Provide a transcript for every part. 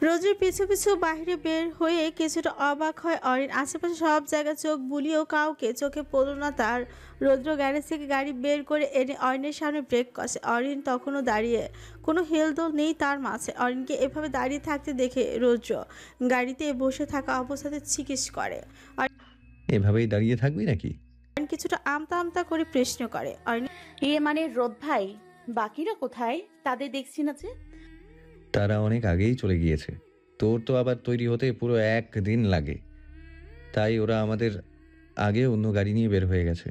রোজের পিছু পিছু বাইরে বের হয়ে কিছুটা অবাক হয় অরিন। আশেপাশে সব জায়গায় চোখ বুলিয়েও কাউকে চোখে পড়ল না তার। রৌদ্র গ্যারেজ থেকে গাড়ি বের করে এনে অরিনের সামনে ব্রেক কষে। অরিন তখনও দাঁড়িয়ে, কোনো হেলদোল নেই তার মাঝে। অরিনকে এভাবে দাঁড়িয়ে থাকতে দেখে রৌদ্র গাড়িতে বসে থাকা অবস্থাতে জিজ্ঞেস করে। এভাবেই দাঁড়িয়ে থাকবি নাকি? অরিন কিছুটা আমতা আমতা করে প্রশ্ন করে। অরিন মানে রোদ ভাই, বাকিরা কোথায়? তাদের দেখছি না যে। তারা অনেক আগেই চলে গিয়েছে। তোর তো আবার তৈরি হতে পুরো একদিন লাগে, তাই ওরা আমাদের আগে অন্য গাড়ি নিয়ে বের হয়ে গেছে।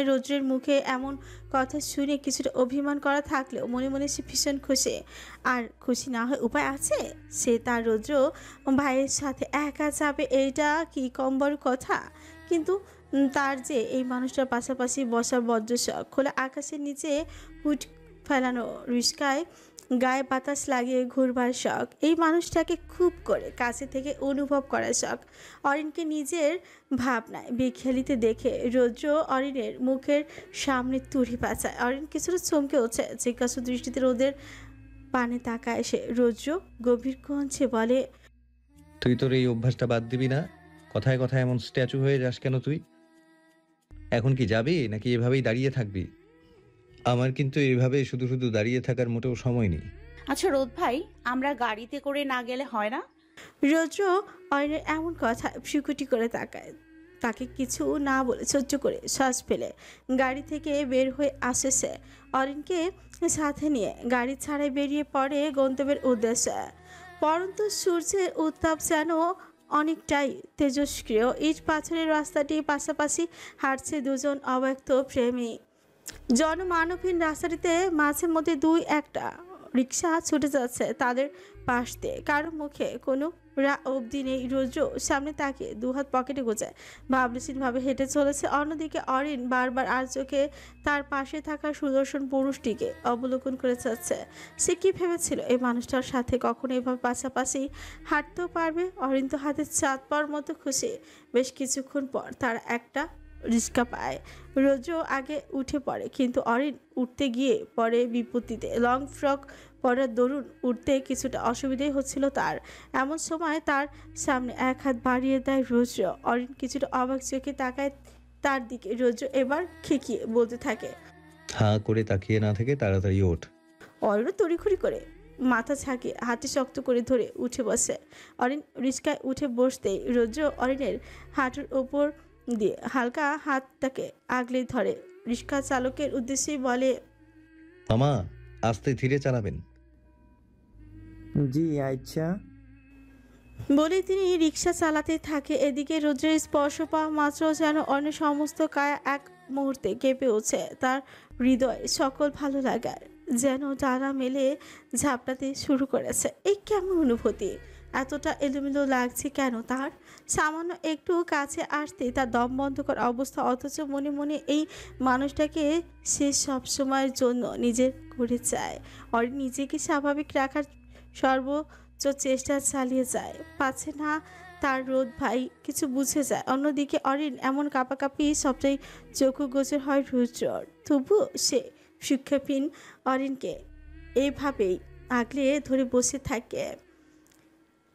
রৌদ্রের মুখে এমন কথা শুনে কিছুটা অভিমান করা থাকলেও মনে মনে সে ভীষণ খুশি। আর খুশি না হয় উপায় আছে? সে তার রৌদ্র ভাইয়ের সাথে একা যাবে, এইটা কি কম বড় কথা? কিন্তু তার যে এই মানুষটার পাশাপাশি বসা বড্ড শখ। খোলা আকাশের নিচে হুট ফেলানো রিস্কায় গায়ে বাতাস লাগিয়ে ঘুরবার শখ, এই মানুষটাকে খুব করে কাছে থেকে অনুভব করার শখ। অরিনকে নিজের ভাবনায় বিখেলিতে দেখে রৌদ্র অরিনের মুখের সামনে তুড়ি পাচায়। অরিন কিছুটা চমকে ওঠে, জিজ্ঞাসা দৃষ্টিতে রোদের পানে তাকায় সে। রৌদ্র গভীর কণ্ঠে বলে, তুই তোর এই অভ্যাসটা বাদ দিবি না? কথায় কথায় এমন স্ট্যাচু হয়ে যাস কেন তুই? এখন কি যাবি নাকি এভাবেই দাঁড়িয়ে থাকবি? আমার কিন্তু এভাবে শুধু শুধু দাঁড়িয়ে থাকার মোটেও সময় নেই। আচ্ছা রোদ ভাই, আমরা গাড়িতে করে না গেলে হয় না? রৌদ্র অরিনের এমন কথা ভ্রুকুটি করে তাকায়। তাকে কিছু না বলে সহ্য করে শ্বাস ফেলে গাড়ি থেকে বের হয়ে আসে সে। অরিনকে সাথে নিয়ে গাড়ি ছাড়াই বেরিয়ে পড়ে গন্তব্যের উদ্দেশ্যে। পরন্ত সূর্যের উত্তাপ যেন অনেকটাই তেজস্ক্রিয়। ইট পাথরের রাস্তাটি পাশাপাশি হাঁটছে দুজন অব্যক্ত প্রেমী। জনমানবহীন রাস্তাটিতে মাঝে মধ্যে দুই একটা রিক্সা ছুটে যাচ্ছে তাদের পাশ দিয়ে। কারো মুখে কোনো অবধি নেই। রৌদ্র সামনে তাকিয়ে দুহাত পকেটে গোছায় ভাবলেশীনভাবে হেঁটে চলেছে। অন্যদিকে অরিন বারবার আর চোখে তার পাশে থাকা সুদর্শন পুরুষটিকে অবলোকন করে যাচ্ছে। সে কি ভেবেছিল এই মানুষটার সাথে কখনো এভাবে পাশাপাশি হাঁটতেও পারবে? অরিন তো হাতে চাঁদ পাওয়ার মতো খুশি। বেশ কিছুক্ষণ পর তারা একটা রিক্সা পায়। রৌদ্র আগে উঠে পড়ে, কিন্তু অরিন উঠতে গিয়ে পরে বিপত্তিতে। লং ফ্রক পরার দরুন উঠতে কিছুটা অসুবিধাই হচ্ছিল তার। এমন সময় তার সামনে এক হাত বাড়িয়ে দেয় রৌদ্র। অরিন কিছুটা অবাক চোখে তাকায় তার দিকে। রৌদ্র এবার খেকিয়ে বলতে থাকে, হাঁ করে তাকিয়ে না থেকে তাড়াতাড়ি ওঠ। অরিনও তড়িঘড়ি করে মাথা ঝাঁকিয়ে হাতে শক্ত করে ধরে উঠে বসে। অরিন রিক্সায় উঠে বসতেই রৌদ্র অরিনের হাঁটুর ওপর দিয়ে হালকা হাতটাকে আগলে ধরে রিক্সা চালকের উদ্দেশ্যেই বলে, মামা, আস্তে ধীরে চালাবেন। জি আচ্ছা। বলে তিনি রিক্সা চালাতে থাকে। এদিকে রৌদ্রের স্পর্শ পাওয়া মাত্র যেন অন্য সমস্ত কায়া এক মুহূর্তে কেঁপে ওঠে। তার হৃদয় সকল ভালো লাগার যেন ডানা মেলে ঝাপটাতে শুরু করেছে। এই কেমন অনুভূতি? এতটা এলোমেলো লাগছে কেন তার? সামান্য একটু কাছে আসতে তার দম বন্ধ করার অবস্থা, অথচ মনে মনে এই মানুষটাকে সে সবসময়ের জন্য নিজের করে চায়। আর নিজেকে স্বাভাবিক রাখার সর্বোচ্চ চেষ্টা চালিয়ে যায়, পাচ্ছে না তার রোদ ভাই কিছু বুঝে যায়। অন্যদিকে অরিন এমন কাঁপাকাঁপি সবটাই চক্ষু গোচর হয় রুদ্রর। তবু সে শিক্ষাহীন অরিনকে এইভাবেই আগলে ধরে বসে থাকে।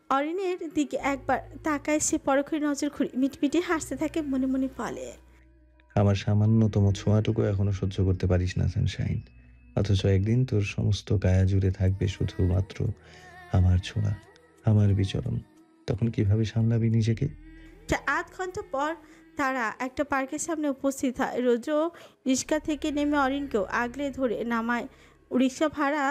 অরিনের দিকে একবার তাকায় সে, পরক্ষণে নজর ঘুরে মিটমিটে হাসতে থাকে, মনে মনে বলে, আমার সামান্যতম ছোঁয়াটুকু এখনো সহ্য করতে পারিস না সানশাইন, অথচ একদিন তোর সমস্ত কায়া জুড়ে থাকবে শুধুমাত্র আমার ছোঁয়া, আমার বিচরণ। তখন কিভাবে সামলাবি নিজেকে? আধ ঘন্টা পর তারা একটা পার্কের সামনে উপস্থিত হয়। রৌদ্র রিক্সা থেকে নেমে অরিনকেও আগলে ধরে নামায়। রিক্সা ভাড়া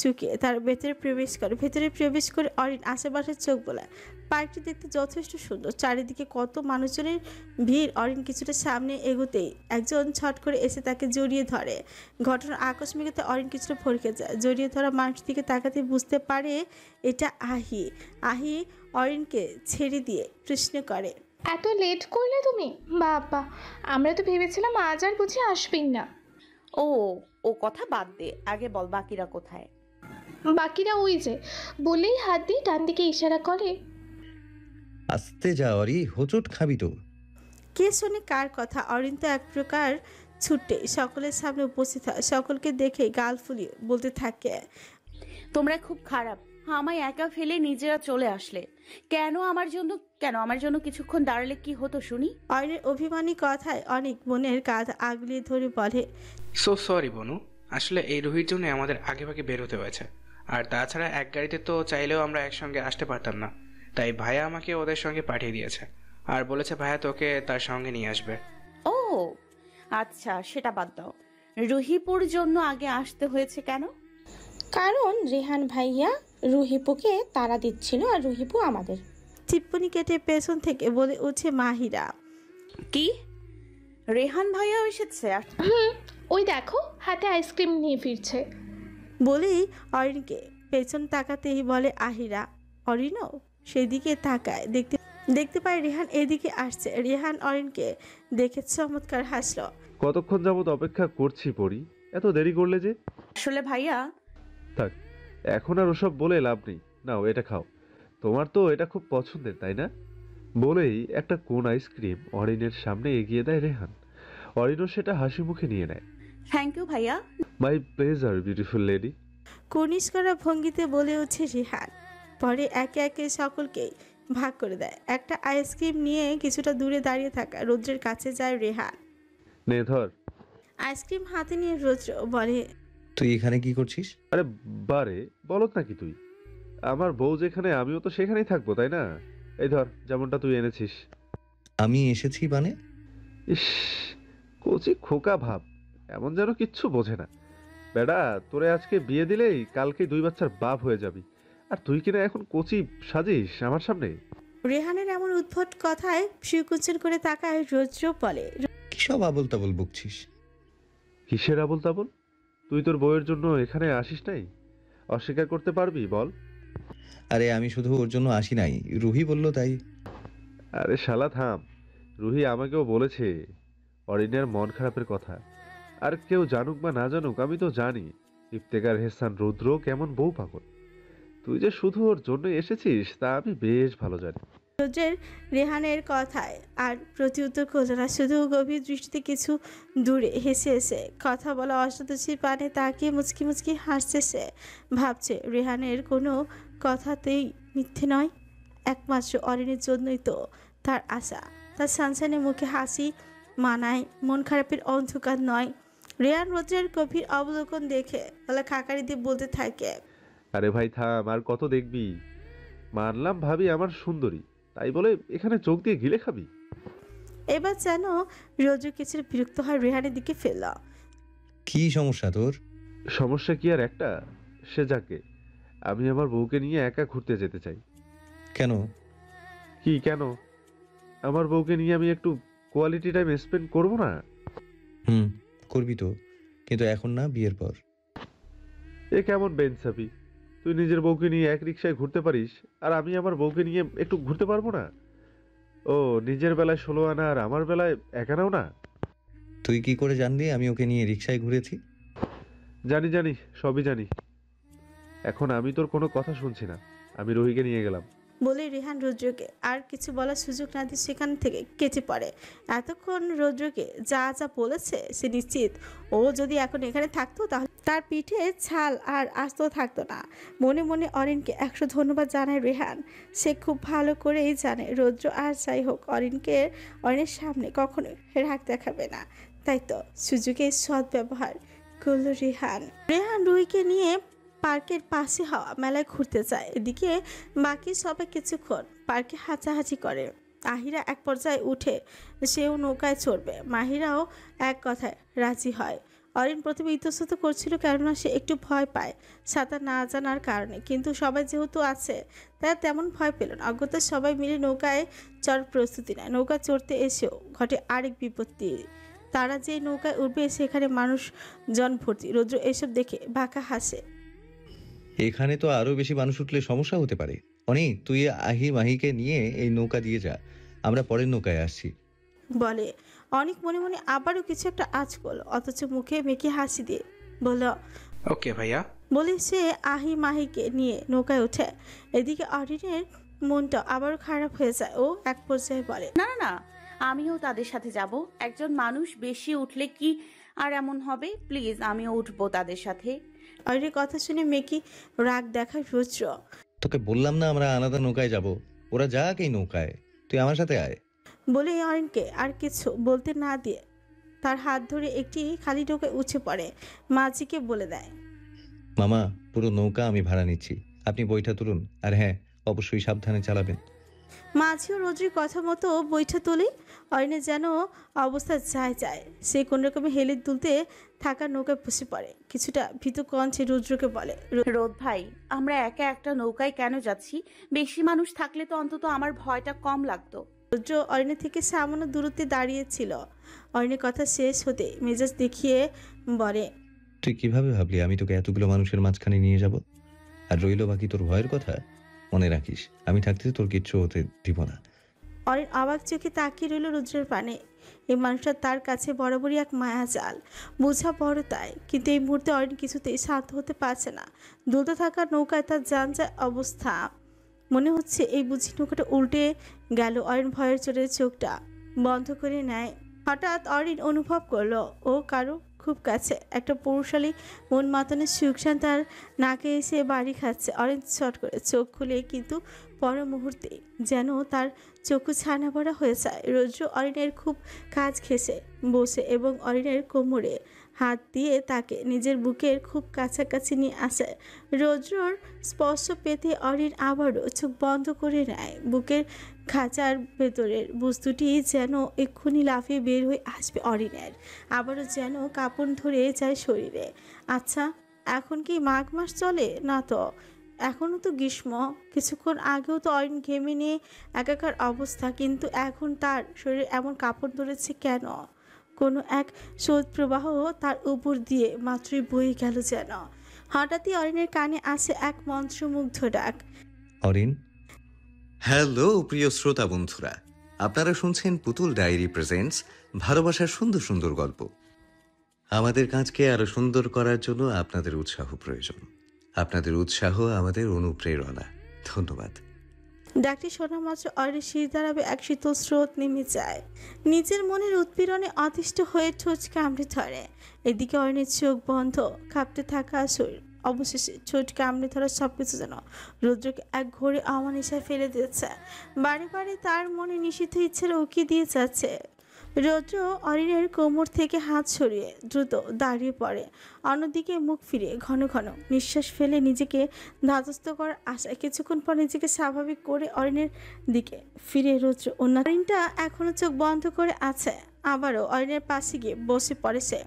চুকিয়ে তার ভেতরে প্রবেশ করে অরিন আশেপাশের চোখ বোলায়। পার্কটি দেখতে যথেষ্ট সুন্দর, চারিদিকে কত মানুষজনের ভিড়। অরিন কিছুটা সামনে এগোতেই একজন ছট করে এসে তাকে জড়িয়ে ধরে। ঘটনার আকস্মিকতা অরিন কিছুটা ভরকে যায়। জড়িয়ে ধরা মানুষটির দিকে তাকাতে বুঝতে পারে এটা আহি। আহি অরিনকে ছেড়ে দিয়ে প্রশ্ন করে, এত লেট করলে তুমি? বাবা, আমরা তো ভেবেছিলাম আজ আর বুঝি আসবেন না। ও ও কথা বাদ দে, আগে বল বাকিরা কোথায়? বাকিরা ওই যে, বলেই হাত দিয়ে ডান দিকে ইশারা করে। আস্তে যা অরি, হোঁচট খাবি তো। কে শোনে কার কথা? অরিন তো এক প্রকার ছুটে সকলের সামনে উপস্থিত হয়। সকলকে দেখে গাল ফুলিয়ে বলতে থাকে, তোমরা খুব খারাপ, আমায় একা ফেলে নিজেরা চলে আসলে। কেন আমার জন্য কিছুক্ষণ দাঁড়ালে কি হতো শুনি? অয়নের অভিমানী কথায় অনেক মনের কাঁধ আগলিয়ে ধরে বলে, সো সরি বনু, আসলে এই রুহির জন্য আমাদের আগে ভাগে বের হতে হয়েছে। আর তাছাড়া এক গাড়িতে তো চাইলেও আমরা একসঙ্গে আসতে পারতাম না, তাই ভাইয়া আমাকে ওদের সঙ্গে পাঠিয়ে দিয়েছে আর বলেছে ভাইয়া তোকে তার সঙ্গে নিয়ে আসবে। ও আচ্ছা, সেটা বাদ দাও। রুহিপুর জন্য আগে আসতে হয়েছে কেন? কারণ রেহান ভাইয়া রুহিপুকে তাড়া দিচ্ছিল আর রুহিপু আমাদের। চিপ্পুনি কেটে পেছন থেকে বলে উঠছে মাহিরা। কি? রেহান ভাইয়া এসেছে? ওই দেখো হাতে আইসক্রিম নিয়ে ফিরছে। বলেই অরিনকে পেছন তাকাতেই বলে আহিরা। অরিনও সেদিকে তাকায়, দেখতে পায় রেহান এদিকে আসছে। রেহান অরিনকে দেখে চমৎকার হাসলো। কতক্ষণ যাবত অপেক্ষা করছি পরি, এত দেরি করলে যে? আসলে ভাইয়া, থাক, এখন আর ওসব বলে লাভ নেই। নাও এটা খাও, তোমার তো এটা খুব পছন্দের তাই না? বলেই একটা কোন আইসক্রিম অরিনের সামনে এগিয়ে দেয় রেহান। অরিনও সেটা হাসি মুখে নিয়ে নেয়। থ্যাংক ইউ ভাইয়া। My pleasure beautiful lady. কুর্নিশ করা ভঙ্গিতে বলে উঠছে রেহান। পরে একে একে সকলকেই ভাগ করে দেয়। একটা আইসক্রিম নিয়ে কিছুটা দূরে দাঁড়িয়ে থাকা রৌদ্রের কাছে যায় রেহান। নে ধর। আইসক্রিম হাতে নিয়ে রৌদ্র বলে, তুই এখানে কি করছিস? আরে বারে বলত নাকি তুই? আমার বউ যেখানে আমিও তো সেখানেই থাকবো তাই না? এই ধর যেমনটা তুই এনেছিস। আমি এসেছি মানে? ইস, কচি খোকা ভাব, এমন যেন কিচ্ছু বোঝে না। বেটা, তোরে আজকে বিয়ে দিলেই কালকে 2 বাচ্চার বাপ হয়ে যাবি, আর তুই কিনা এখন কচি সাজিস আমার সামনে। রেহানের এমন উদ্ভট কথায় শিরকুঞ্চন করে তাকায় রৌদ্র বলে, কি সব আবল তাবল বকছিস? কিসের আবল তাবল? তুই তোর বউয়ের জন্য এখানে আসিস নাই? অস্বীকার করতে পারবি বল? আরে আমি শুধু ওর জন্য আসি নাই, রুহি বলল তাই। আরে শালা থাম, রুহি আমাকেও বলেছে অরিনের মন খারাপের কথা। আর কেউ জানুক বা না জানুক আমি তো জানি ইফতেখার হেসান রুদ্র কেমন বউ পাগল। তুই যে শুধু ওর জন্য এসেছিস তা আমি বেশ ভালো জানি। রৌদ্রের রেহানের কথায় আর প্রতিউত্তর করল না, শুধু গভীর দৃষ্টিতে কিছু দূরে হেসে হেসে কথা বলা অসন্তোষী পানে তাকিয়ে মুচকি মুচকি হাসছে সে। ভাবছে রেহানের কোনো কথাতেই মিথ্যে নয়, একমাত্র অরিনের জন্যই তো তার আশা। তার সানসানের মুখে হাসি মানায়, মন খারাপের অন্ধকার নয়। রেহান রৌদ্রের গভীর অবলোকন দেখে গলা খাকারি দিয়ে বলতে থাকে, আরে ভাই থাম, আর কত দেখবি? মানলাম ভাবি আমার সুন্দরী, তাই বলে এখানে চোখ দিয়ে গিলে খাবি? এবার যেন রৌদ্র কিছু বিরক্ত হয় রেহানের দিকে ফেলল। কি সমস্যা তোর? সমস্যা কি আর একটা? সে যাকে, আমি আমার বউকে নিয়ে একা ঘুরতে যেতে চাই। কেন? কি কেন? আমার বউকে নিয়ে আমি একটু কোয়ালিটি টাইম স্পেন্ড করবো না? করবি তো, কিন্তু এখন না, বিয়ের পর। এ কেমন বেইনসাফি? তুই নিজের বউকে নিয়ে এক রিক্সায় ঘুরতে পারিস, আর আমি আমার বউকে নিয়ে একটু ঘুরতে পারবো না? ও নিজের বেলায় 16 আনা আর আমার বেলায় 1 আনাও না? তুই কি করে জানলি আমি ওকে নিয়ে রিক্সায় ঘুরেছি? জানি জানি, সবই জানি। এখন আমি তোর কোনো কথা শুনছি না, আমি রুহিকে নিয়ে গেলাম। বলে রেহান রৌদ্রকে আর কিছু বলার সুযোগ না দিয়ে সেখান থেকে কেটে পড়ে। এতক্ষণ রৌদ্রকে যা যা বলেছে সে নিশ্চিত ও যদি এখন এখানে থাকতো তাহলে তার পিঠে ছাল আর আস্ত থাকতো না। মনে মনে অরিনকে 100 ধন্যবাদ জানায় রেহান। সে খুব ভালো করেই জানে রৌদ্র আর যাই হোক অরিনের সামনে কখনোই রাগ দেখাবে না। তাই তো সুযোগের সদ্ব্যবহার করল রেহান। রুহিকে নিয়ে পার্কের পাশে হওয়া মেলায় ঘুরতে যায়। এদিকে বাকি সবাই কিছুক্ষণ পার্কে হাঁচাহাঁচি করে। আহিরা এক পর্যায়ে উঠে সেও নৌকায় চড়বে। মাহিরাও এক কথায় রাজি হয়। অরিন প্রথমে ইতস্তত করছিল, কেননা সে একটু ভয় পায় সাঁতার না জানার কারণে, কিন্তু সবাই যেহেতু আছে তাই তেমন ভয় পেল না। অগত্যা সবাই মিলে নৌকায় চড়ার প্রস্তুতি নেয়। নৌকা চড়তে এসেও ঘটে আরেক বিপত্তি। তারা যে নৌকায় উঠবে সেখানে মানুষজন ভর্তি। রৌদ্র এসব দেখে বাঁকা হাসে। এখানে তো আরো বেশি মানুষ উঠলে সমস্যা হতে পারে। অনিক, তুই মাহিকে নিয়ে এই নৌকা দিয়ে যা, আমরা পরের নৌকায় আসছি বলে। অনেক মনে মনে আবারও কিছু একটা আঁচ করলো, অথচ মুখে মেখে হাসি দিয়ে বলল ওকে ভাইয়া। বলে সে মাহিকে নিয়ে নৌকায় ওঠে। এদিকে অরিনের মনটা আবারও খারাপ হয়ে যায়। ও এক পর্যায়ে বলে, না না না, আমিও তাদের সাথে যাব। একজন মানুষ বেশি উঠলে কি আর এমন হবে? প্লিজ, আমিও উঠবো তাদের সাথে। অরিনের কথা শুনে মেকি রাগ দেখায় রুদ্র। তোকে বললাম না আমরা আলাদা নৌকায় যাব, ওরা যাক এই নৌকায়, তুই আমার সাথে আয়। বলে অরিনকে আর কিছু বলতে না দিয়ে তার হাত ধরে একটি খালি নৌকায় উঠে পড়ে। মাঝিকে বলে দেয়, মামা পুরো নৌকা আমি ভাড়া নিচ্ছি, আপনি বইটা তুলুন, আর হ্যাঁ অবশ্যই সাবধানে চালাবেন। মাঝিও রোদ্রের কথা মতো বৈঠা তোলে। অরিনের যেন অবস্থা যায়। সে কোনোরকমে হেলে তুলতে থাকা নৌকায় বসে পড়ে। কিছুটা ভীত কণ্ঠে রুদ্রকে বলে, রোদ ভাই, আমরা একা একটা নৌকায় কেন যাচ্ছি? বেশি মানুষ থাকলে তো অন্তত আমার ভয়টা কম লাগতো। রুদ্র অরিনের থেকে সামান্য দূরত্বে দাঁড়িয়েছিল। অরিনের কথা শেষ হতে মেজাজ দেখিয়ে বলে, তুই কিভাবে ভাবলি আমি তোকে এতগুলো মানুষের মাঝখানে নিয়ে যাব? আর রইল বাকি তোর ভয়ের কথা, মনে রাখিস আমি থাকতে তোর কিচ্ছু হতে দিব না। অরিন অবাক চোখে তাকিয়ে রইল রুদ্রের পানে। এই মানুষটা তার কাছে বরাবরই এক মায়া জাল, বোঝা বড় তাই। কিন্তু এই মুহূর্তে অরিন কিছুতেই শান্ত হতে পারছে না। দুলতে থাকা নৌকায় তার যান যায় অবস্থা। মনে হচ্ছে এই বুঝি নৌকাটা উল্টে গেল। অরিন ভয়ের চোটে চোখটা বন্ধ করে নেয়। হঠাৎ অরিন অনুভব করলো ও কারো খুব কাছে। একটা পৌরশালী মন মাতানোর সুখসান তার নাকে এসে বাড়ি খাচ্ছে। অরিন চট করে চোখ খুলে, কিন্তু পর মুহূর্তে যেন তার চক্ষু ছানা ভরা হয়ে যায়। রৌদ্র অরিনের খুব কাজ ঘেঁষে বসে এবং অরিনের কোমরে হাত দিয়ে তাকে নিজের বুকের খুব কাছাকাছি নিয়ে আসে। রৌদ্রর স্পর্শ পেতে অরিন আবারও চোখ বন্ধ করে নেয়। বুকের খাঁচার ভেতরের বস্তুটি যেন এক্ষুনি লাফিয়ে বের হয়ে আসবে অরিনের। আবারও যেন কাঁপন ধরে যায় শরীরে। আচ্ছা, এখন কি মাঘ মাস চলে না? তো এখনও তো গ্রীষ্ম। কিছুক্ষণ আগেও তো অরিন ঘেমে নিয়ে একাকার অবস্থা, কিন্তু এখন তার শরীরে এমন কাঁপন ধরেছে কেন? কোনো এক শোধ প্রবাহ তার উপর দিয়ে মাত্রই বয়ে গেল যেন। হঠাৎই অরিনের কানে আসে এক মন্ত্রমুগ্ধ ডাক, অরিন। হ্যালো প্রিয় শ্রোতা বন্ধুরা, আপনারা শুনছেন পুতুল ডায়েরি প্রেজেন্টস ভালোবাসার সুন্দর সুন্দর গল্প। আমাদের কাজকে আরো সুন্দর করার জন্য আপনাদের উৎসাহ প্রয়োজন। আপনাদের উৎসাহ আমাদের অনুপ্রেরণা। ধন্যবাদ। ডাকটি শোনা মাত্র অরিনের শির দাঁড়াবে এক শীতল স্রোত নেমে যায়। নিজের মনের উৎপীড়নে অতিষ্ঠ হয়ে ঠোঁট কামড়ে ধরে। এদিকে অরিনের চোখ বন্ধ, কাঁপতে থাকা শরীর অবশেষে ঠোঁট কামড়ে ধরা সবকিছু যেন রুদ্রকে এক ঘোরে অমানিসায় ফেলে দিয়েছে। বারে বারে তার মনে নিষিদ্ধ ইচ্ছের উকি দিয়ে যাচ্ছে। রৌদ্র অরিনের কোমর থেকে হাত সরিয়ে দ্রুত দাঁড়িয়ে পড়ে। অন্যদিকে মুখ ফিরে ঘন ঘন নিঃশ্বাস ফেলে নিজেকে ধাতস্থ করার আশায় কিছুক্ষণ পর নিজেকে স্বাভাবিক করে অরিনের দিকে ফিরে রৌদ্র অরিনটা এখনো চোখ বন্ধ করে আছে। আবারও অরিনের পাশে গিয়ে বসে পড়েছে।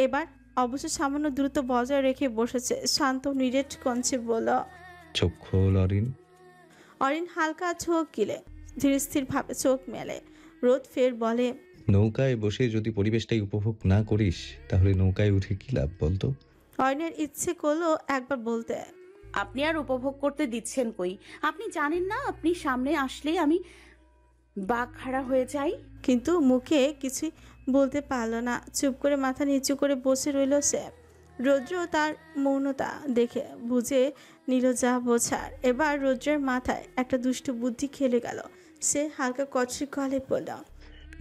এবার অবশ্য সামান্য দ্রুত বজায় রেখে বসেছে। শান্ত নিরেট কঞ্চে বলল, চোখ খোল অরিন। অরিন হালকা চোখ গিলে ধীর স্থির ভাবে চোখ মেলে। রোদ ফের বলে, নৌকায় বসে যদি পরিবেশটাই উপভোগ না করিস তাহলে নৌকায় উঠে কি লাভ বলতো? অরিনের ইচ্ছে করলো একবার বলতে, আপনি আর উপভোগ করতে দিচ্ছেন কই? আপনি জানেন না আপনি সামনে আসলেই আমি বাঘ খাড়া হয়ে যাই? কিন্তু মুখে কিছুই বলতে পারল না। চুপ করে মাথা নিচু করে বসে রইল সে। রৌদ্র তার মৌনতা দেখে বুঝে নিল যা বোঝার। এবার রৌদ্রের মাথায় একটা দুষ্ট বুদ্ধি খেলে গেল। সে হালকা কচি গলে বলল,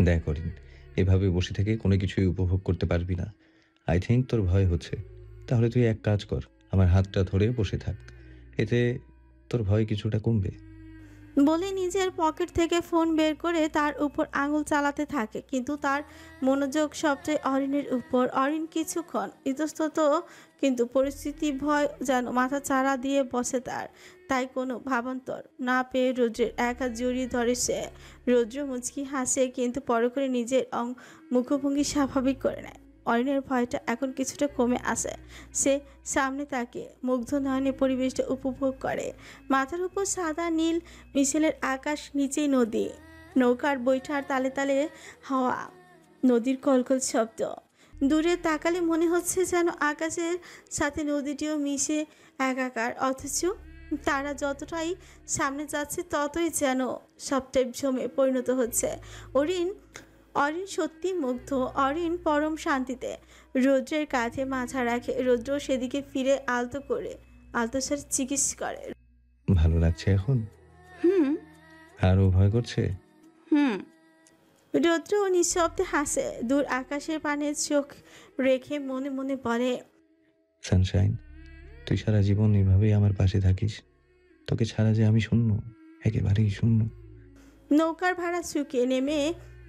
দেখ অরিন, এভাবে বসে থেকে কোনো কিছুই উপভোগ করতে পারবি না। আই থিঙ্ক তোর ভয় হচ্ছে। তাহলে তুই এক কাজ কর, আমার হাতটা ধরে বসে থাক, এতে তোর ভয় কিছুটা কমবে। বলে নিজের পকেট থেকে ফোন বের করে তার উপর আঙুল চালাতে থাকে। কিন্তু তার মনোযোগ সবচেয়ে অরিনের উপর। অরিন কিছুক্ষণ ইতস্তত, কিন্তু পরিস্থিতি ভয় যেন মাথা চাড়া দিয়ে বসে তার। তাই কোনো ভাবান্তর না পেয়ে রৌদ্রের এক হাত জড়িয়ে ধরে সে। রৌদ্র মুচকি হাসে, কিন্তু পরক্ষণে নিজের মুখভঙ্গি স্বাভাবিক করে নেয়। অরিনের ভয়টা এখন কিছুটা কমে আসে। সে সামনে তাকে মুগ্ধ নয়নে পরিবেশটা উপভোগ করে। মাথার উপর সাদা নীল মিশেলের আকাশ, নিচেই নদী, নৌকার বৈঠার তালে তালে হাওয়া, নদীর কলকল শব্দ। দূরে তাকালে মনে হচ্ছে যেন আকাশের সাথে নদীটিও মিশে একাকার। অথচ তারা যতটাই সামনে যাচ্ছে ততই যেন সবটাই জমে পরিণত হচ্ছে। অরিন সত্যি মুগ্ধ। অরিন পরম শান্তিতে রৌদ্রের কাঁধে মাথা রাখে। রৌদ্র সেদিকে ফিরে আলতো স্বরে জিজ্ঞেস করে, ভালো লাগছে এখন? হুম আরও ভয় করছে? হুম রৌদ্র নিঃশব্দে হাসে। দূর আকাশের পানে চোখ রেখে মনে মনে বলে, সানশাইন, তুই সারা জীবন এভাবেই আমার পাশে থাকিস। তোকে ছাড়া যে আমি শূন্য, একেবারেই শূন্য। নৌকার ভাড়া শুকিয়ে নেমে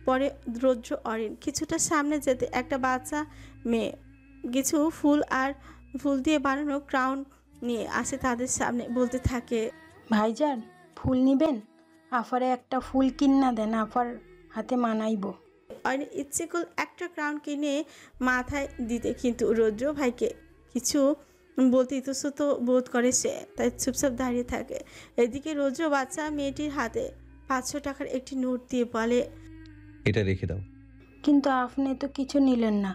পরে রৌদ্র অরিন কিছুটা সামনে যেতে একটা বাচ্চা মেয়ে কিছু ফুল দিয়ে বানানো ক্রাউন নিয়ে আসে তাদের সামনে, বলতে থাকে, ভাইজান ফুল নিবেন? আফারে একটা ফুল কিন্না দেন, আফার হাতে মানাইব। অরিন ইচ্ছে করল একটা ক্রাউন কিনে মাথায় দিতে, কিন্তু রৌদ্র ভাইকে কিছু বলতে ইতস্তত বোধ করে সে, তাই চুপচাপ দাঁড়িয়ে থাকে। এদিকে রৌদ্র বাচ্চা মেয়েটির হাতে 500 টাকার একটি নোট দিয়ে বলে, এটা রেখে দাও। কিন্তু আপনি তো কিছু নিলেন না।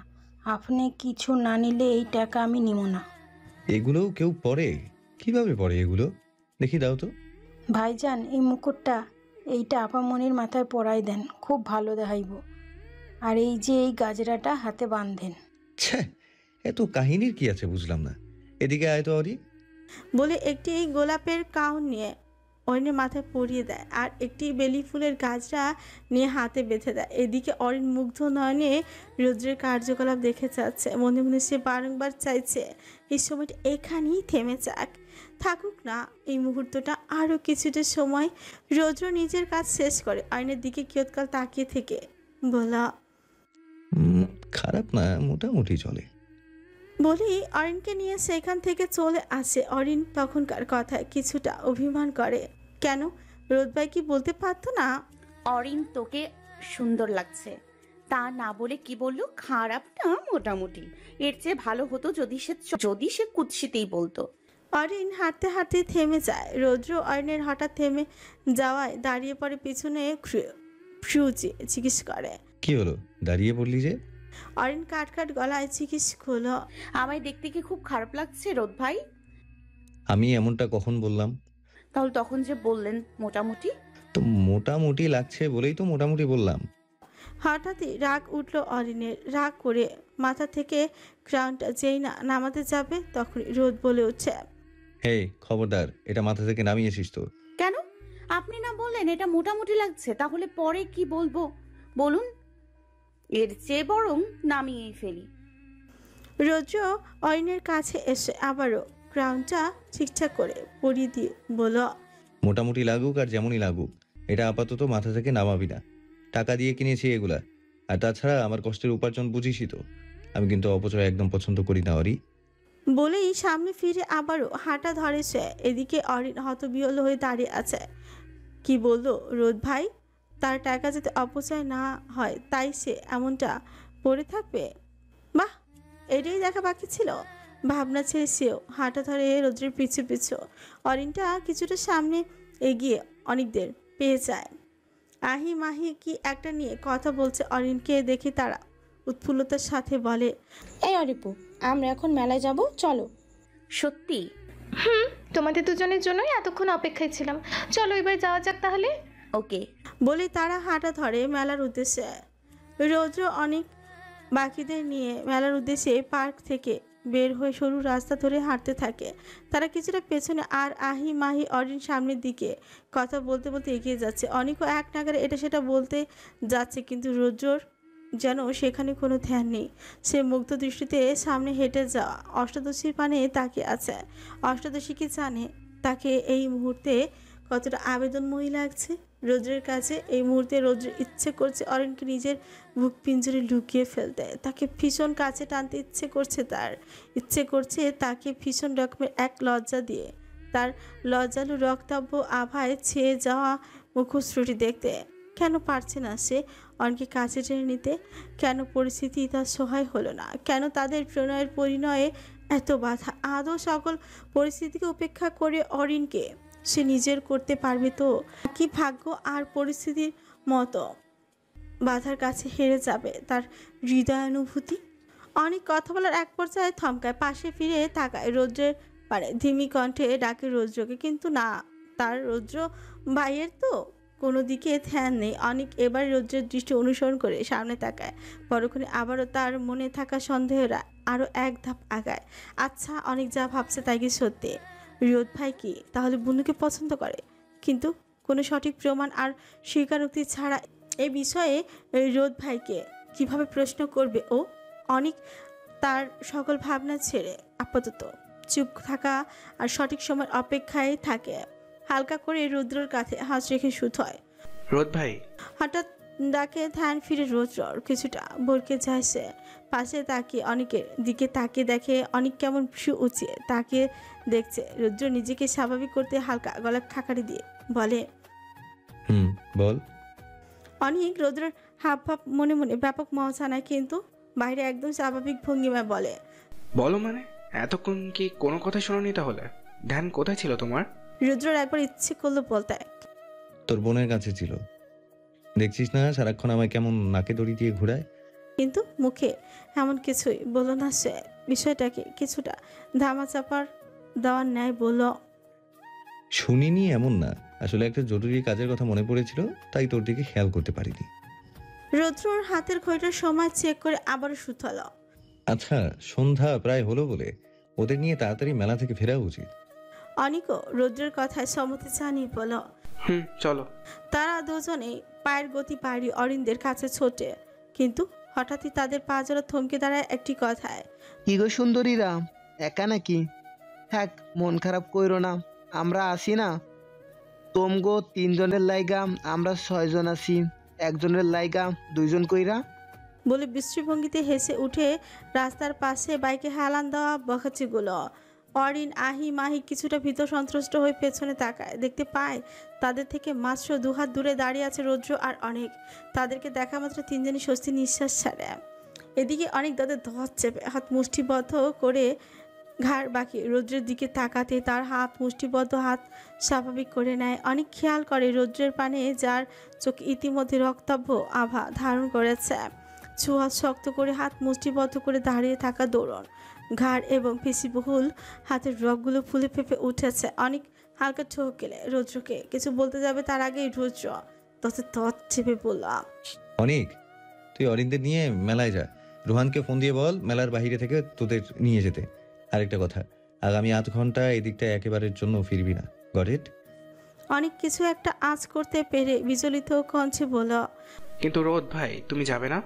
আপনি কিছু না নিলে এই টাকা আমি নিব না। এগুলোও কেউ পরে? কিভাবে পরে এগুলো? দেখি দাও তো। ভাইজান এই মুকুটটা এইটা আপামনির মাথায় পরাই দেন, খুব ভালো দেখাইব। আর এই যে এই গাজরাটা হাতে বাঁধেন। ছ্যা, এত কাহিনীর কি আছে বুঝলাম না। এদিকে আয় তো অরি। বলে একটি গোলাপের কাউন নিয়ে অরিনের মাথায় পরিয়ে দেয় আর একটি বেলি ফুলের গাছটা নিয়ে হাতে বেঁধে দেয়। এদিকে অরিন মুগ্ধ নয়নে রৌদ্রের কার্যকলাপ দেখে যাচ্ছে। মনে মনে সে বারংবার চাইছে এই সময়টা এখানেই থেমে যাক, থাকুক না এই মুহূর্তটা আরও কিছুটা সময়। রৌদ্র নিজের কাজ শেষ করে অরিনের দিকে কিয়ৎকাল তাকিয়ে থেকে বলা, খারাপ না, মোটামুটি চলে। বলেই অরিনকে নিয়ে সেখান থেকে চলে আসে। অরিন তখনকার কথায় কিছুটা অভিমান করে, কেন রোদ ভাই কি বলতে পারতো না? অরিন তোকে সুন্দর লাগছে, তা না বলে কি বললো? খারাপ না, মোটামুটি। এর চেয়ে ভালো হতো যদি সে কুৎসিতেই বলতো। অরিন হাঁটতে হাঁটতে থেমে যায়। রৌদ্র অরিনের হঠাৎ থেমে যাওয়ায় দাঁড়িয়ে পড়ে, পিছনে জিজ্ঞেস করে, কি হলো, দাঁড়িয়ে পড়লি যে? অরিন কাট গলায় জিজ্ঞেস করলো, আমায় দেখতে কি খুব খারাপ লাগছে রোদ ভাই? আমি এমনটা কখন বললাম? তাহলে তখন যে বললেন মোটামুটি। তো মোটামুটি লাগছে বলেই তো মোটামুটি বললাম। হঠাৎই রাগ উঠল অরিনের। রাগ করে মাথা থেকে ক্রাউনটা যেই না নামাতে যাবে তখন রোদ বলে উঠছে, হে খবরদার, এটা মাথা থেকে নামিয়েছিস তো? কেন? আপনি না বললেন এটা মোটামুটি লাগছে, তাহলে পরে কি বলবো বলুন? এর চেয়ে বরং নামিয়েই ফেলি। রৌদ্র অরিনের কাছে এসে আবারও ক্রাউনটা ঠিকঠাক করে পরিয়ে দিয়ে বলল, মোটামুটি লাগুক আর যেমনই লাগুক, এটা আপাতত মাথা থেকে নামাবি না। টাকা দিয়ে কিনেছি এগুলা, আর তাছাড়া আমার কষ্টের উপার্জন বুঝিসই তো। আমি কিন্তু অপচয় একদম পছন্দ করি না অরি। বলেই সামনে ফিরে আবারও হাঁটা ধরে সে। এদিকে অরিন হতবিহ্বল হয়ে দাঁড়িয়ে আছে। কি বললো রোদ ভাই? তার টাকা যাতে অপচয় না হয় তাই সে এমনটা পড়ে থাকবে? বাহ, এটাই দেখা বাকি ছিল। ভাবনা ছেড়ে সেও হাঁটা ধরে রৌদ্রের পিছু পিছু। অরিনটা কিছুটা সামনে এগিয়ে অনেকদের পেয়ে যায়। আহি মাহি কি একটা নিয়ে কথা বলছে। অরিনকে দেখে তারা উৎফুল্লতার সাথে বলে, এই অরিপু, আমরা এখন মেলায় যাব, চলো। সত্যি? তোমাদের দুজনের জন্যই এতক্ষণ অপেক্ষায় ছিলাম। চলো এবার যাওয়া যাক তাহলে। ওকে। বলে তারা হাঁটা ধরে মেলার উদ্দেশ্যে। রৌদ্র অনেক বাকিদের নিয়ে মেলার উদ্দেশ্যে পার্ক থেকে বের হয়ে সরু রাস্তা ধরে হাঁটতে থাকে। তারা কিছুটা পেছনে, আর আহি মাহি অরিন সামনের দিকে কথা বলতে বলতে এগিয়ে যাচ্ছে। অনেকও এক নাগারে এটা সেটা বলতে যাচ্ছে, কিন্তু রৌদ্রর যেন সেখানে কোনো ধ্যান নেই। সে মুগ্ধ দৃষ্টিতে সামনে হেঁটে যাওয়া অষ্টাদশীর পানে তাকিয়ে আছে। অষ্টাদশী কি জানে তাকে এই মুহূর্তে কতটা আবেদনময়ী লাগছে রৌদ্রের কাছে। এই মুহূর্তে রৌদ্রের ইচ্ছে করছে অরিনকে নিজের বুক পিঞ্জরে লুকিয়ে ফেলতে। তাকে ভীষণ কাছে টানতে ইচ্ছে করছে। তার ইচ্ছে করছে তাকে ভীষণ রকমের এক লজ্জা দিয়ে তার লজ্জালু রক্তাব্য আভায় ছেয়ে যাওয়া মুখশ্রুটি দেখতে। কেন পারছে না সে অরিনকে কাছে টেনে নিতে? কেন পরিস্থিতি তার সহায় হলো না? কেন তাদের প্রণয়ের পরিণয়ে এত বাধা? আদৌ সকল পরিস্থিতিকে উপেক্ষা করে অরিনকে সে নিজের করতে পারবে তো? কি ভাগ্য আর পরিস্থিতির মতো বাধার কাছে হেরে যাবে তার হৃদয়ানুভূতি? অনেক কথা বলার এক পর্যায়ে থমকায়, পাশে ফিরে তাকায়। রৌদ্রের ধিমি কণ্ঠে ডাকে রৌদ্রকে, কিন্তু না, তার রৌদ্র ভাইয়ের তো কোনো দিকে ধ্যান নেই। অনেক এবার রৌদ্রের দৃষ্টি অনুসরণ করে সামনে তাকায়। পরক্ষণে আবারও তার মনে থাকা সন্দেহরা আরও এক ধাপ আগায়। আচ্ছা, অনেক যা ভাবছে তাই কি সত্যি? রোদ ভাই কি তাহলে বুনুকে পছন্দ করে? কিন্তু কোনো সঠিক প্রমাণ আর স্বীকারোক্তি ছাড়া এই বিষয়ে রোদ ভাইকে কিভাবে প্রশ্ন করবে ও? অনেক তার সকল ভাবনা ছেড়ে আপাতত চুপ থাকা আর সঠিক সময় অপেক্ষায় থাকে। হালকা করে রুদ্রর কাছে হাত রেখে শুধ হয়। রোদ ভাই। হঠাৎ ডাকে ধ্যান ফিরে রুদ্রর, কিছুটা ভরকে যায় সে। পাশে তাকিয়ে অনেকের দিকে তাকিয়ে দেখে অনেক কেমন ভ্রু উঁচিয়ে তাকিয়ে দেখছে। রুদ্র নিজেকে স্বাভাবিক করতে হালকা গলা খাকারি দিয়ে বলে, বল। অনেক রুদ্রের হাব ভাব মনে মনে ব্যাপক মজা নেয়, কিন্তু বাইরে একদম স্বাভাবিক ভঙ্গিমায় বলে, বলো মানে? এতক্ষণ কি কোনো কথা শোনোনি তাহলে? ধ্যান কোথায় ছিল তোমার? রুদ্রর একবার ইচ্ছে করলো বলতে, তোর বোনের কাছে ছিল। দেখছিস না সারাক্ষণ আমায় কেমন নাকে দড়ি দিয়ে ঘোরায়। কিন্তু মুখে এমন কিছুই বলল না সে। বিষয়টাকে কিছুটা ধামাচাপার দেওয়ার ন্যায় বলল, শুনিনি এমন না, আসলে একটা জরুরি কাজের কথা মনে পড়েছিল, তাই তোর দিকে খেয়াল করতে পারিনি। রুদ্রর হাতের ঘড়িটার সময় চেক করে আবারও শুধালো, আচ্ছা, সন্ধ্যা প্রায় হলো বলে ওদের নিয়ে তাড়াতাড়ি মেলা থেকে ফেরা উচিত। অনিকও রুদ্রের কথায় সম্মতি জানিয়ে বলল। চলো। তারা দুজনেই পায়ের গতি বাড়িয়ে অরিন্দের কাছে ছোটে, কিন্তু হঠাৎই তাদের পা জোড়া থমকে দাঁড়ায় একটি কথায়। কি গো সুন্দরীরা, একা নাকি? হ্যাঁ, মন খারাপ কইরো না, আমরা আসি না। তোমগো 3 জনের লাইগা আমরা 6 জন আছি, একজনের লাইগা 2 জন কইরা। বলে দৃষ্টিভঙ্গিতে হেসে উঠে রাস্তার পাশে বাইকে হেলান দেওয়া বখাচিগুলো। অরিন, আহি, মাহি কিছুটা ভীত সন্ত্রস্ত হয়ে পেছনে তাকায়, দেখতে পায় তাদের থেকে মাত্র 2 হাত দূরে দাঁড়িয়ে আছে রৌদ্র আর অনেক। তাদেরকে দেখা মাত্র তিনজনই স্বস্তি নিঃশ্বাস ছাড়ে। এদিকে অনেক তাদের ধর চেপে হাত মুষ্টিবদ্ধ করে ঘাড় বাঁকিয়ে রৌদ্রের দিকে তাকাতে তার হাত মুষ্টিবদ্ধ হাত স্বাভাবিক করে নেয়। অনেক খেয়াল করে রৌদ্রের পানে যার চোখ ইতিমধ্যে রক্তাভ আভা ধারণ করেছে। ছোঁয়া শক্ত করে হাত মুষ্টিবদ্ধ করে দাঁড়িয়ে থাকা দৌড়ন, ঘাড় এবং পেশিবহুল হাতের রগগুলো ফুলে ফেঁপে উঠেছে। অনেক হালকা ঠোক গেলে রৌদ্রকে কিছু বলতে যাবে তার আগেই রৌদ্র তত চেপে বললাম, অনেক, তুই অরিন্দের নিয়ে মেলায় যা। রোহানকে ফোন দিয়ে বল মেলার বাইরে থেকে তোদের নিয়ে যেতে। আরেকটা কথা, আগামী 8 ঘন্টা এদিকটা একেবারের জন্য ফিরবি না। Got it? অনেক কিছু একটা আঁচ করতে পেরে বিচলিত কণ্ঠে বলল, কিন্তু রোদ ভাই, তুমি যাবে না?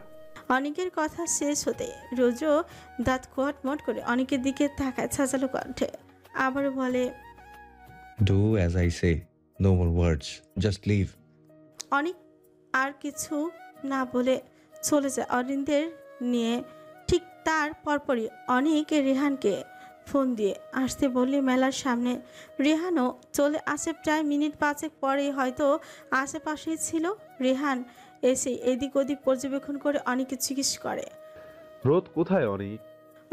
অনেকের কথা শেষ হতে রৌদ্র দাঁত কটমট করে অনেকের দিকে তাকায় ছাঁচালো কণ্ঠে, আবারও বলে, do as I say, no more words, just leave. অনেক আর কিছু না বলে চলে যায় অরিন্দের নিয়ে। ঠিক তার পরপরই অনেক রেহানকে ফোন দিয়ে আসতে বললে মেলার সামনে। রেহানও চলে আসে প্রায় মিনিট 5 পরেই, হয়তো আশেপাশেই ছিল। রেহান এসে এদিক ওদিক পর্যবেক্ষণ করে অনেকে জিজ্ঞেস করে, রোদ কোথায় অনেক?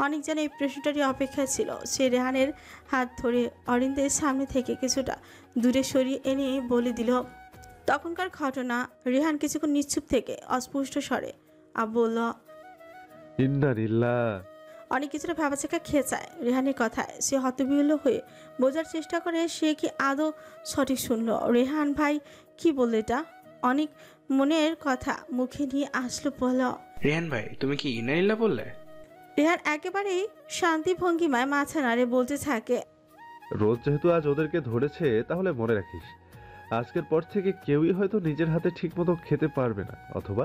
অনেক যেন এই প্রশ্নটারই অপেক্ষায় ছিল। সে রেহানের হাত ধরে অরিন্দের সামনে থেকে কিছুটা দূরে সরিয়ে এনে বলে দিল তখনকার ঘটনা। রেহান কিছুক্ষণ নিশ্চুপ থেকে অস্পষ্ট স্বরে বলল, ইন্নালিল্লাহ। অনেক কিছুটা ভাবাচাকা খেয়ে যায় রেহানের কথায়। সে হতবিহ্বল হয়ে বোঝার চেষ্টা করে সে কি আদৌ সঠিক শুনলো। রেহান ভাই কি বললো এটা? অনেক মনের কথা মুখে নিয়ে আসলো, বলল, রেহান ভাই, তুমি কি ইন্নালিল্লাহ বললে? রেহান একেবারেই শান্তি ভঙ্গিমায় মাথা নাড়ে বলতে থাকে, রোদ যেহেতু আজ ওদেরকে ধরেছে, তাহলে মনে রাখিস আজকের পর থেকে কেউই হয়তো নিজের হাতে ঠিকমতো খেতে পারবে না, অথবা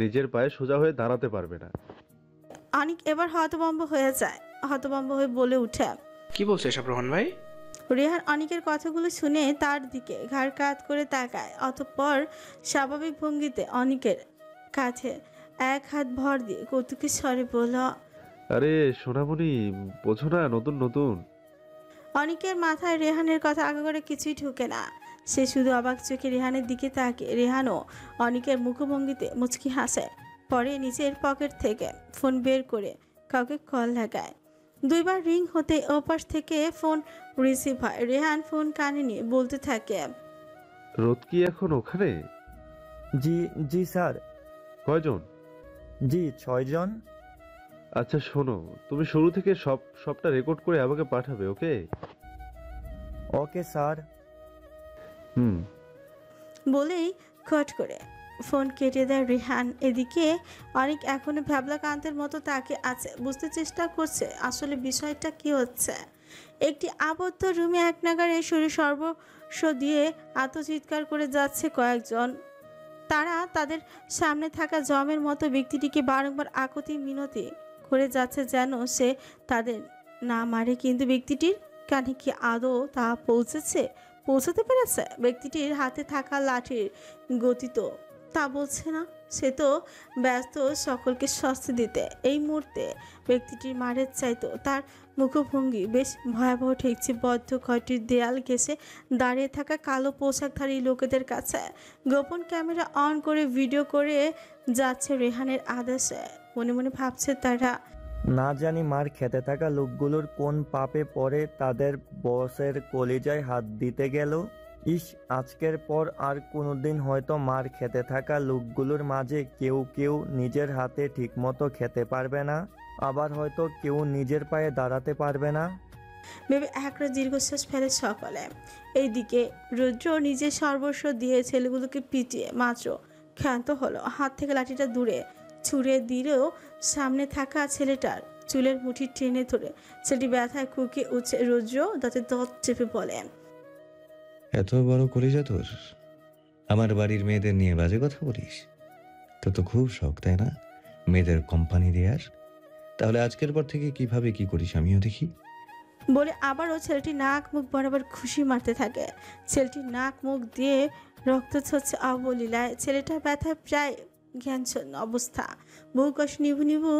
নিজের পায়ে সোজা হয়ে দাঁড়াতে পারবে না। অনেক এবার হতভম্ব হয়ে যায়, হতভম্ব হয়ে বলে উঠে, কি বলছো এসব রোহন ভাই? রেহান অনেকের কথাগুলো শুনে তার দিকে ঘাড় কাত করে তাকায়, অতঃপর স্বাভাবিক ভঙ্গিতে অনেকের কাছে এক হাত ভর দিয়ে কৌতুকের স্বরে বলল, আরে সোনামণি, বোঝো না, নতুন নতুন। অনেকের মাথায় রেহানের কথা আগে করে কিছুই ঢুকে না। সে শুধু অবাক চোখে রেহানের দিকে তাকে। রেহানও অনেকের মুখভঙ্গিতে মুচকি হাসে, পরে নিজের পকেট থেকে ফোন বের করে কাউকে কল লাগায়। 2 বার রিং হতে ওপাশ থেকে ফোন রিসিভ হয়। রেহান ফোন কানে নিয়ে বলতে থাকে, রোদ কি এখন ওখানে? জি জি স্যার। কয়জন? জি 6 জন। আচ্ছা শোনো, তুমি শুরু থেকে সবটা রেকর্ড করে আমাকে পাঠাবে, ওকে? Okay sir. বলেই কট করে ফোন কেটে দেয় রেহান। এদিকে অনেক এখনো ভ্যাবলাকান্তের মতো তাকে আছে, বুঝতে চেষ্টা করছে আসলে বিষয়টা কি হচ্ছে। একটি আবদ্ধ রুমে এক নাগারে শরীর সর্বস্ব দিয়ে আত্মচিৎকার করে যাচ্ছে কয়েকজন। তারা তাদের সামনে থাকা জমের মতো ব্যক্তিটিকে বারংবার আকুতি মিনতি করে যাচ্ছে যেন সে তাদের না মারে, কিন্তু ব্যক্তিটির কানে কি আদৌ তা পৌঁছাতে পেরেছে? ব্যক্তিটির হাতে থাকা লাঠির গতি তো তা বলছে না। সে তো ব্যস্ত সকলকে শাস্তি দিতে। এই মুহূর্তে ব্যক্তিটির মারের চাইতো তার মুখভঙ্গি বেশ ভয়াবহ ঠেকছে বদ্ধ ঘরটির দেয়াল ঘেঁষে দাঁড়িয়ে থাকা কালো পোশাকধারী লোকেদের কাছে। গোপন ক্যামেরা অন করে ভিডিও করে যাচ্ছে রেহানের আদেশে। মনে মনে ভাবছে তারা, না জানি মার খেতে থাকা লোকগুলোর কোন পাপে পড়ে তাদের বসের কলিজায় হাত দিতে গেল। ইস, আজকের পর আর কোনোদিন হয়তো মার খেতে থাকা লোকগুলোর মাঝে কেউ কেউ নিজের হাতে ঠিকমতো খেতে পারবে না, আবার হয়তো কেউ নিজের পায়ে দাঁড়াতে পারবে না। ভেবে একটা দীর্ঘশ্বাস ফেলে সকলে। এইদিকে রুদ্র নিজের সর্বস্ব দিয়ে ছেলেগুলোকে পিটিয়ে মাত্র ক্ষান্ত হলো। হাত থেকে লাঠিটা দূরে ছুঁড়ে দিলেও সামনে থাকা ছেলেটার চুলের মুঠি টেনে ধরে ছেলেটি ব্যথায় কুকিয়ে উঠছে। রুদ্র দাঁতে দাঁত চেপে বলে, এত বড় কলিজা তোর? আমার বাড়ির মেয়েদের নিয়ে বাজে কথা বলিস? তো তো খুব শখ, তাই না, মেয়েদের কোম্পানি দেয়ার? তাহলে আজকের পর থেকে কিভাবে কি করিস আমিও দেখি। বলে আবারও ছেলেটি নাক মুখ বরাবর খুশি মারতে থাকে। ছেলেটি নাক মুখ দিয়ে রক্ত ঝরছে অবলীলায়। ছেলেটার ব্যথায় প্রায় জ্ঞানশূন্য অবস্থা। বহু কষ্ট নিভু নিভু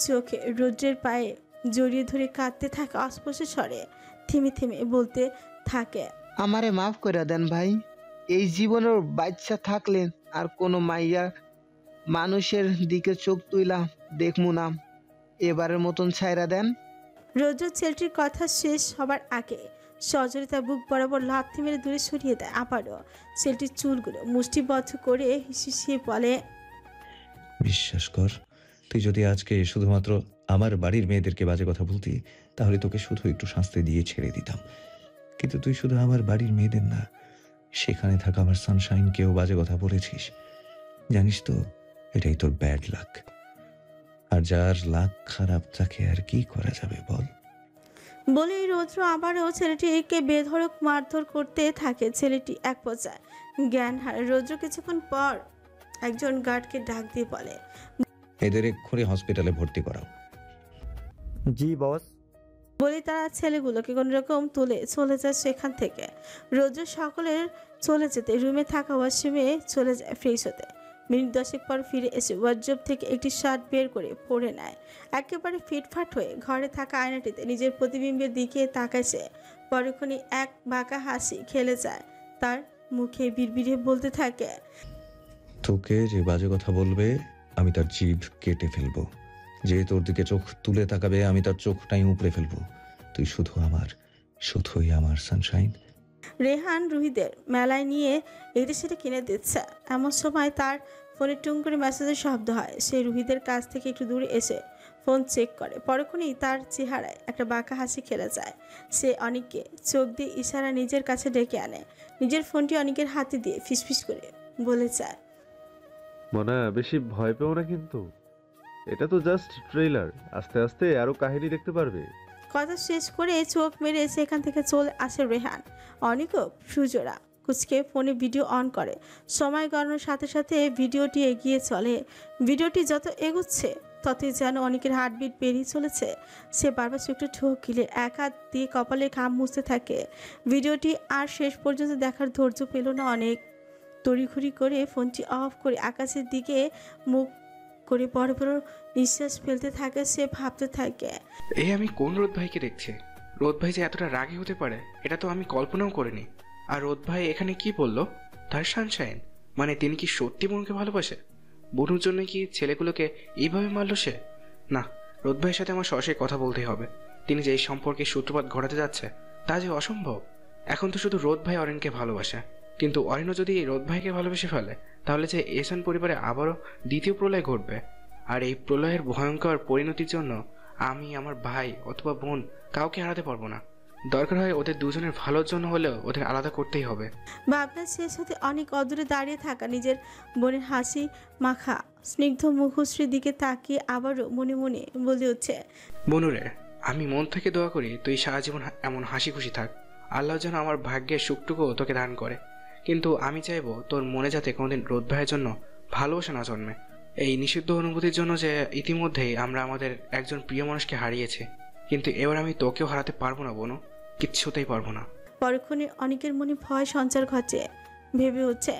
চোখে রৌদ্রের পায়ে জড়িয়ে ধরে কাঁদতে থাকে অস্পষ্ট স্বরে। থেমে থেমে বলতে থাকে, আমারে মাফ করে দেন ভাই। এই জীবনের বাচ্চা থাকলে আর কোনো মাইয়া মানুষের দিকে চোখ তুইলা দেখমু না। এবারের মতন ছাইরা দেন। রৌদ্র ছেলেটির কথা শেষ হবার আগে সজোরে তার বুক বরাবর লাথি মেরে দূরে সরিয়ে দেয়। আবারও ছেলেটির চুলগুলো মুষ্টিবদ্ধ করে হিসিয়ে বলে, বিশ্বাস কর, তুই যদি আজকে শুধুমাত্র আমার বাড়ির মেয়েদেরকে বাজে কথা বলতি তাহলে তোকে শুধু একটু শাস্তি দিয়ে ছেড়ে দিতাম। কিন্তু তুই শুধু আমার বাড়ির মেয়েদের না, সেখানে থাকা আমার সানশাইনকেও বাজে কথা বলেছিস। জানিস তো, এটাই তোর ব্যাড লাক। আর যার লাক খারাপ তাকে আর কি করা যাবে বল। বলেই রৌদ্র আবারও ছেলেটিকে বেধড়ক মারধর করতে থাকে। ছেলেটি এক পর্যায়ে জ্ঞান হারে। রৌদ্র কিছুক্ষণ পর একজন গার্ডকে ডাক দিয়ে বলে, এদের এক্ষুনি হসপিটালে ভর্তি করাও। জি বস। বলে তারা ছেলেগুলোকে কোন রকম তুলে চলে যায় সেখান থেকে। রৌদ্র সকলের চলে যেতে রুমে থাকা ওয়াশরুমে চলে যায় ফ্রেশ হতে। মিনিট 10 পর ফিরে এসে ওয়ার্ড্রোব থেকে একটি শার্ট বের করে পরে নেয়। একেবারে ফিটফাট হয়ে ঘরে থাকা আয়নাটিতে নিজের প্রতিবিম্বের দিকে তাকায় সে। পরক্ষণে এক বাঁকা হাসি খেলে যায় তার মুখে। বিড়বিড়ে বলতে থাকে, তোকে যে বাজে কথা বলবে আমি তার জিভ কেটে ফেলবো। যে তোর দিকে চোখ তুলে তাকাবে আমি তার চোখটাই উপড়ে ফেলবো। তুই শুধু আমার, শুধুই আমার সানশাইন। রেহান রুহিদের মেলায় নিয়ে এটা সেটা কিনে দিচ্ছে। এমন সময় তার ফোনে টুং করে মেসেজের শব্দ হয়। সে রুহিদের কাছ থেকে একটু দূরে এসে ফোন চেক করে। পরক্ষণেই তার চেহারায় একটা বাঁকা হাসি খেলে যায়। সে অনিককে চোখ দিয়ে ইশারা নিজের কাছে ডেকে আনে। নিজের ফোনটি অনিকের হাতে দিয়ে ফিসফিস করে বলে যায়, মনা, বেশি ভয় পেও না, কিন্তু এটা তো জাস্ট ট্রেলার। আস্তে আস্তে আরো কাহিনী দেখতে পারবে। কথা শেষ করে চোখ মেরে সেখান থেকে চলে আসে রেহান। অনিকও সুজোড়া কুচকে ফোনে ভিডিও অন করে। সময় গড়ানোর সাথে সাথে ভিডিওটি এগিয়ে চলে। ভিডিওটি যত এগোচ্ছে ততই যেন অনেকের হার্টবিট বেরিয়ে চলেছে। সে বারবার চোখটা ঠোক গিলে এক হাত দিয়ে কপালে ঘাম মুছতে থাকে। ভিডিওটি আর শেষ পর্যন্ত দেখার ধৈর্য পেল না অনেক। তড়িঘড়ি করে ফোনটি অফ করে আকাশের দিকে মুখ করে বড় বড় নিঃশ্বাস ফেলতে থাকে। সে ভাবতে থাকে, এই আমি কোন রোদ ভাইকে দেখছি? রোদ ভাই যে এতটা রাগী হতে পারে এটা তো আমি কল্পনাও করিনি। আর রোদ ভাই এখানে কি বললো? তার সানশাইন মানে তিনি কি সত্যি বোনকে ভালোবাসে? বোনের জন্য কি ছেলেগুলোকে এইভাবে মারলো সে? না, রোদ ভাইয়ের সাথে আমার সরাসরি কথা বলতেই হবে। তিনি যে এই সম্পর্কে সূত্রপাত ঘটাতে যাচ্ছে তা যে অসম্ভব। এখন তো শুধু রোদ ভাই অরিনকে ভালোবাসে, কিন্তু অরিনও যদি রোদ ভাইকে ভালোবেসে ফেলে তাহলে যে এহসান পরিবারে আবারও দ্বিতীয় প্রলয় ঘটবে। আর এই প্রলয়ের ভয়ঙ্কর পরিণতির জন্য আমি আমার ভাই অথবা বোন কাউকে হারাতে পারবো না। দরকার হয় ওদের দুজনের ভালোর জন্য হলেও ওদের আলাদা করতেই হবে। ভাবনা শেষ হতে অনেক অদূরে দাঁড়িয়ে থাকা নিজের বোনের হাসি মাখা স্নিগ্ধ মুখশ্রীর দিকে তাকিয়ে আবারও মনে মনে বলে উঠছে, বনুরে, আমি মন থেকে দোয়া করি তুই সারা জীবন এমন হাসি খুশি থাক। আল্লাহ যেন আমার ভাগ্যের সুখটুকুও তোকে দান করে। কিন্তু আমি চাইবো তোর মনে যাতে কোনোদিন রোদ ভাইয়ের জন্য ভালোবাসা না জন্মে। এই নিষিদ্ধ অনুভূতির জন্য যে ইতিমধ্যেই আমরা আমাদের একজন প্রিয় মানুষকে হারিয়েছি। কিন্তু এবার আমি তোকেও হারাতে পারবো না বনু, কিচ্ছুতেই পারবো না। পরক্ষণে অনেকের মনে ভয় সঞ্চার ঘটে, ভেবে হচ্ছে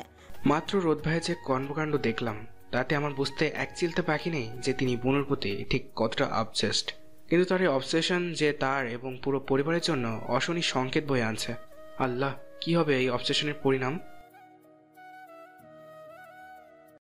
মাত্র রোদ ভাইয়ের যে কর্মকাণ্ড দেখলাম তাতে আমার বুঝতে এক চিলতে বাকি নেই যে তিনি বনুর প্রতি ঠিক কতটা অবসেসড। কিন্তু তার এই অবসেশন যে তার এবং পুরো পরিবারের জন্য অশনি সংকেত বয়ে আনছে। আল্লাহ, কি হবে এই অবসেশনের পরিণাম?